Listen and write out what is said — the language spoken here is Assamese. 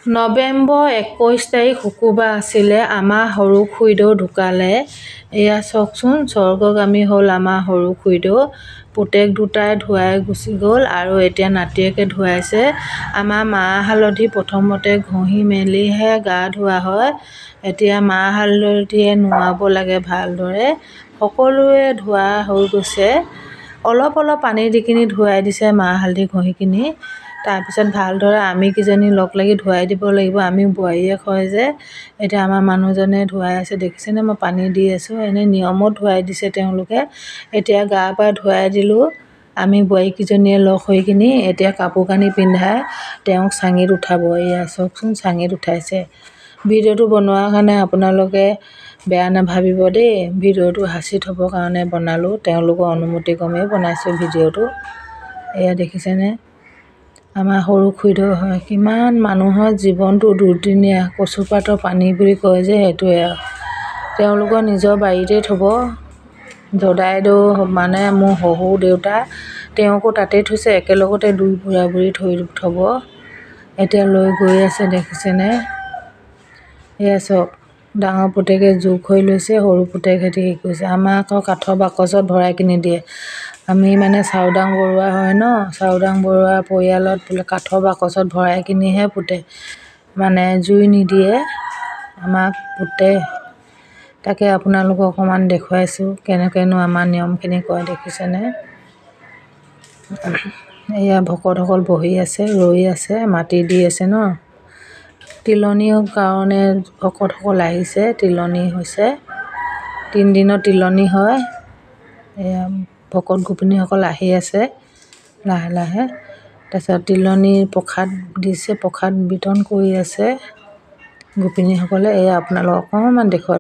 নৱেম্বৰ 21 তাৰিখ শুকুৰবাৰ আছিলে। আমাৰ সৰু খুৰীদেউ ঢুকালে। এয়া চাওকচোন, স্বৰ্গগামী হ'ল আমাৰ সৰু খুৰীদেউ। পুতেক দুটাই ধুৱাই গুচি গ'ল আৰু এতিয়া নাতিয়েকে ধুৱাইছে। আমাৰ মাহ হালধি প্ৰথমতে ঘঁহি মেলিহে গা ধোৱা হয়। এতিয়া মাহ হালধিৰে নোৱাব লাগে ভালদৰে। সকলোৱে ধোৱা হৈ গৈছে। অলপ অলপ পানী দি কিনি ধুৱাই দিছে মাহ হালধি ঘঁহি কিনি। তাৰপিছত ভালদৰে আমি কিজনী লগ লাগি ধুৱাই দিব লাগিব। আমি বোৱাৰীয়েক হয় যে। এতিয়া আমাৰ মানুহজনে ধুৱাই আছে, দেখিছেনে? মই পানী দি আছোঁ। এনেই নিয়মত ধুৱাই দিছে তেওঁলোকে। এতিয়া গা পা ধুৱাই দিলোঁ আমি বোৱাৰীকেইজনীয়ে লগ হৈ কিনি। এতিয়া কাপোৰ কানি পিন্ধাই তেওঁক চাঙিত উঠাব। এয়া চাওকচোন, চাঙিত উঠাইছে। ভিডিঅ'টো বনোৱাৰ কাৰণে আপোনালোকে বেয়া নাভাবিব দেই। ভিডিঅ'টো হাঁচি থ'বৰ কাৰণে বনালোঁ। তেওঁলোকৰ অনুমতি ক্ৰমেই বনাইছোঁ ভিডিঅ'টো। এয়া দেখিছেনে? আমাৰ সৰু খুৰীদেউ হয়। কিমান মানুহৰ জীৱনটো দুৰ্দিনীয়া, কচুপাতৰ পানী বুলি কয় যে, সেইটোৱে আৰু। তেওঁলোকৰ নিজৰ বাৰীতেই থ'ব। জদাইদেউ মানে মোৰ শহুৰ দেউতা, তেওঁকো তাতেই থৈছে। একেলগতে দুই বুঢ়া বুঢ়ী থ'ব। এতিয়া লৈ গৈ আছে, দেখিছেনে? এয়া চাওক, ডাঙৰ পুতেকে জোখ হৈ লৈছে, সৰু পুতেকহেঁতি হেৰি কৰিছে। আমাক আকৌ কাঠৰ বাকচত ভৰাই কিনি দিয়ে। আমি মানে চাওদাং বৰুৱা হয় ন, চাওদাং বৰুৱা পৰিয়ালত বোলে কাঠৰ বাকচত ভৰাই কিনিহে পুতে, মানে জুই নিদিয়ে, আমাক পুতে। তাকে আপোনালোকক অকণমান দেখুৱাইছোঁ কেনেকৈনো আমাৰ নিয়মখিনি কৰে, দেখিছেনে? এয়া ভকতসকল বহি আছে, ৰৈ আছে, মাটি দি আছে ন। তিলনীৰ কাৰণে ভকতসকল আহিছে। তিলনী হৈছে, 3 দিনৰ তিলনী হয়। এয়া ভকত গোপিনীসকল আহি আছে লাহে লাহে। তাৰপিছত তিলনীৰ প্ৰসাদ দিছে, প্ৰসাদ বিতৰণ কৰি আছে গোপিনীসকলে। এয়া আপোনালোকক অকণমান দেখুৱাই